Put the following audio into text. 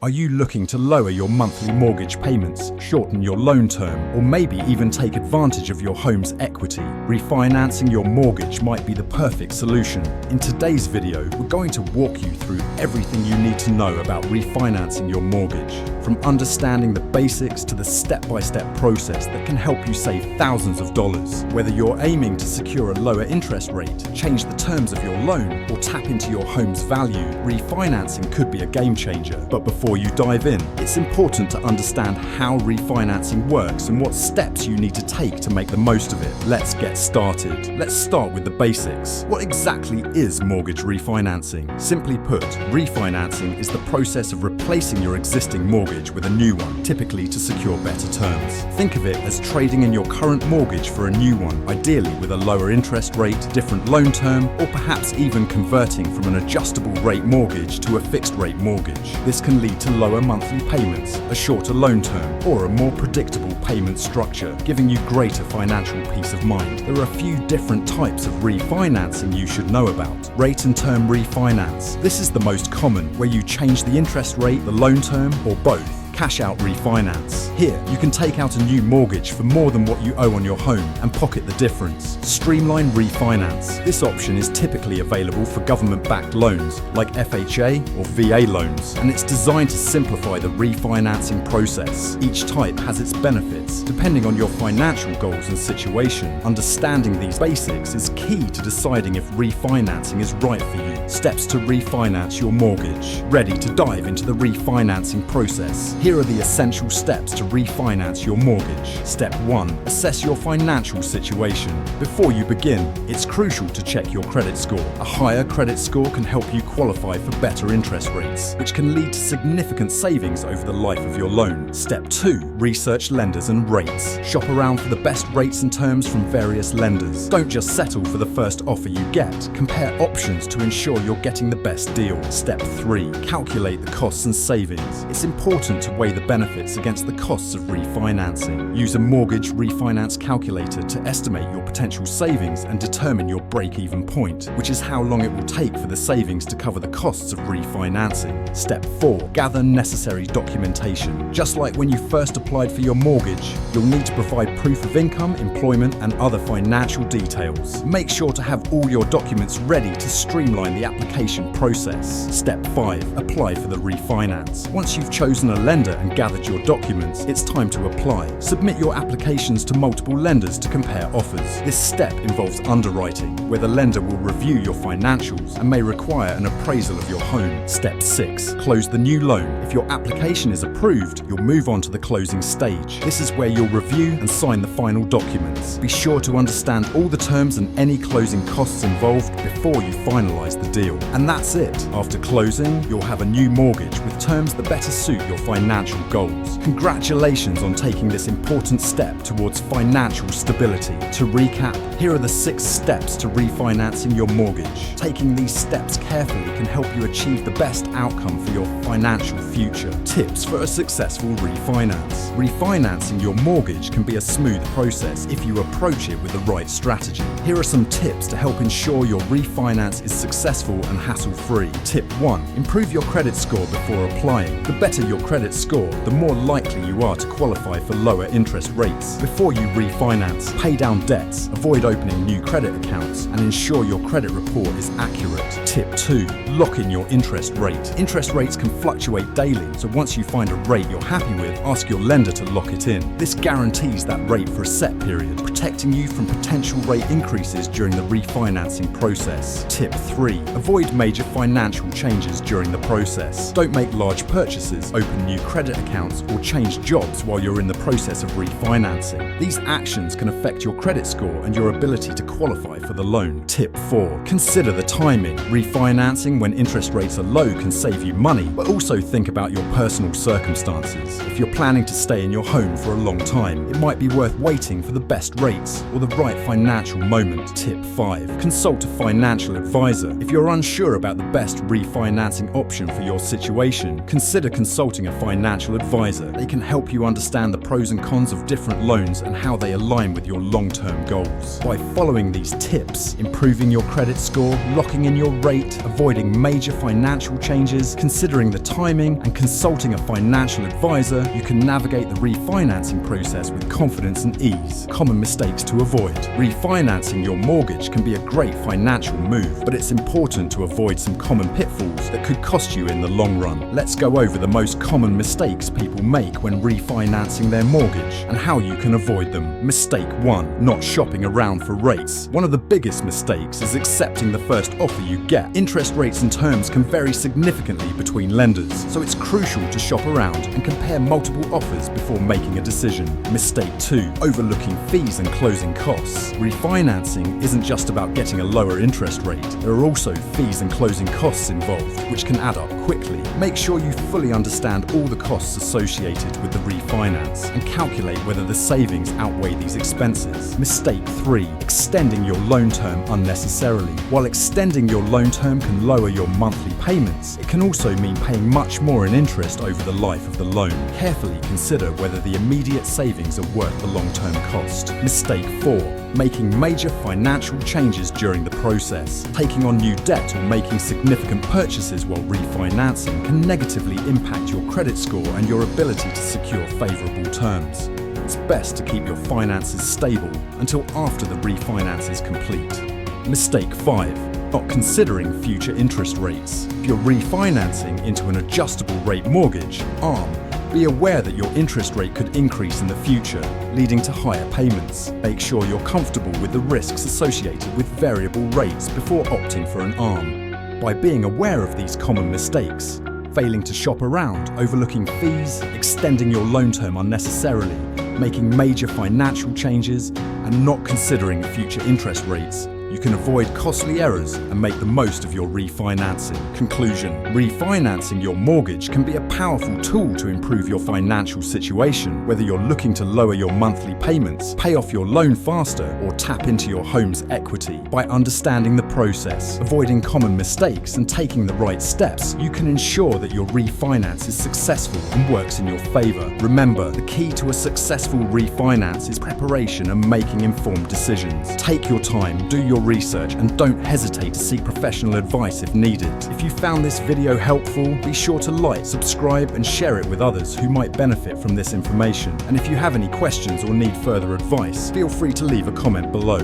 Are you looking to lower your monthly mortgage payments, shorten your loan term, or maybe even take advantage of your home's equity? Refinancing your mortgage might be the perfect solution. In today's video, we're going to walk you through everything you need to know about refinancing your mortgage, from understanding the basics to the step-by-step process that can help you save thousands of dollars. Whether you're aiming to secure a lower interest rate, change the terms of your loan, or tap into your home's value, refinancing could be a game changer. But before you dive in, it's important to understand how refinancing works and what steps you need to take to make the most of it. Let's get started. Let's start with the basics. What exactly is mortgage refinancing? Simply put, refinancing is the process of replacing your existing mortgage with a new one, typically to secure better terms. Think of it as trading in your current mortgage for a new one, ideally with a lower interest rate, different loan term, or perhaps even converting from an adjustable rate mortgage to a fixed rate mortgage. This can lead to lower monthly payments, a shorter loan term, or a more predictable payment structure, giving you greater financial peace of mind. There are a few different types of refinancing you should know about. Rate and term refinance. This is the most common, where you change the interest rate, the loan term, or both. Cash out refinance. Here, you can take out a new mortgage for more than what you owe on your home and pocket the difference. Streamline refinance. This option is typically available for government-backed loans like FHA or VA loans, and it's designed to simplify the refinancing process. Each type has its benefits, depending on your financial goals and situation. Understanding these basics is key to deciding if refinancing is right for you. Steps to refinance your mortgage. Ready to dive into the refinancing process? Here are the essential steps to refinance your mortgage. Step 1. Assess your financial situation. Before you begin, it's crucial to check your credit score. A higher credit score can help you qualify for better interest rates, which can lead to significant savings over the life of your loan. Step 2. Research lenders and rates. Shop around for the best rates and terms from various lenders. Don't just settle for the first offer you get. Compare options to ensure you're getting the best deal. Step 3. Calculate the costs and savings. It's important to weigh the benefits against the costs of refinancing. Use a mortgage refinance calculator to estimate your potential savings and determine your break-even point, which is how long it will take for the savings to cover the costs of refinancing. Step 4. Gather necessary documentation. Just like when you first applied for your mortgage, you'll need to provide proof of income, employment, and other financial details. Make sure to have all your documents ready to streamline the application process. Step 5. Apply for the refinance. Once you've chosen a lender and gathered your documents, it's time to apply. Submit your applications to multiple lenders to compare offers. This step involves underwriting, where the lender will review your financials and may require an appraisal of your home. Step 6. Close the new loan. If your application is approved, you'll move on to the closing stage. This is where you'll review and sign the final documents. Be sure to understand all the terms and any closing costs involved before you finalize the deal. And that's it. After closing, you'll have a new mortgage with terms that better suit your financial goals. Congratulations on taking this important step towards financial stability. To recap, here are the 6 steps to refinancing your mortgage. Taking these steps carefully can help you achieve the best outcome for your financial future. Tips for a successful refinance. Refinancing your mortgage can be a smooth process if you approach it with the right strategy. Here are some tips to help ensure your refinance is successful and hassle-free. Tip 1. Improve your credit score before applying. The better your credit score, the more likely you are to qualify for lower interest rates. Before you refinance, pay down debts, avoid opening new credit accounts, and ensure your credit report is accurate. Tip 2. Lock in your interest rate. Interest rates can fluctuate daily, so once you find a rate you're happy with, ask your lender to lock it in. This guarantees that rate for a set period, protecting you from potential rate increases during the refinancing process. Tip 3. Avoid major financial changes during the process. Don't make large purchases, open new credit accounts, or change jobs while you're in the process of refinancing. These actions can affect your credit score and your ability to qualify for the loan. Tip 4. Consider the timing. Refinancing when interest rates are low can save you money, but also think about your personal circumstances. If you're planning to stay in your home for a long time, it might be worth waiting for the best rates or the right financial moment. Tip 5. Consult a financial advisor. If you're unsure about the best refinancing option for your situation, consider consulting a financial financial advisor. They can help you understand the pros and cons of different loans and how they align with your long-term goals. By following these tips, improving your credit score, locking in your rate, avoiding major financial changes, considering the timing, and consulting a financial advisor, you can navigate the refinancing process with confidence and ease. Common mistakes to avoid. Refinancing your mortgage can be a great financial move, but it's important to avoid some common pitfalls that could cost you in the long run. Let's go over the most common mistakes people make when refinancing their mortgage and how you can avoid them. Mistake 1. Not shopping around for rates. One of the biggest mistakes is accepting the first offer you get. Interest rates and terms can vary significantly between lenders, so it's crucial to shop around and compare multiple offers before making a decision. Mistake 2. Overlooking fees and closing costs. Refinancing isn't just about getting a lower interest rate. There are also fees and closing costs involved, which can add up quickly. Make sure you fully understand all the costs associated with the refinance and calculate whether the savings outweigh these expenses. Mistake 3. Extending your loan term unnecessarily. While extending your loan term can lower your monthly payments, it can also mean paying much more in interest over the life of the loan. Carefully consider whether the immediate savings are worth the long-term cost. Mistake 4. Making major financial changes during the process. Taking on new debt or making significant purchases while refinancing can negatively impact your credit score and your ability to secure favorable terms. It's best to keep your finances stable until after the refinance is complete. Mistake 5. Not considering future interest rates. If you're refinancing into an adjustable rate mortgage, ARM, be aware that your interest rate could increase in the future, leading to higher payments. Make sure you're comfortable with the risks associated with variable rates before opting for an ARM. By being aware of these common mistakes, failing to shop around, overlooking fees, extending your loan term unnecessarily, making major financial changes, and not considering future interest rates, you can avoid costly errors and make the most of your refinancing. Conclusion: refinancing your mortgage can be a powerful tool to improve your financial situation, whether you're looking to lower your monthly payments, pay off your loan faster, or tap into your home's equity. By understanding the process, avoiding common mistakes, and taking the right steps, you can ensure that your refinance is successful and works in your favor. Remember, the key to a successful refinance is preparation and making informed decisions. Take your time, do your research, and don't hesitate to seek professional advice if needed. If you found this video helpful, be sure to like, subscribe, and share it with others who might benefit from this information. And if you have any questions or need further advice, feel free to leave a comment below.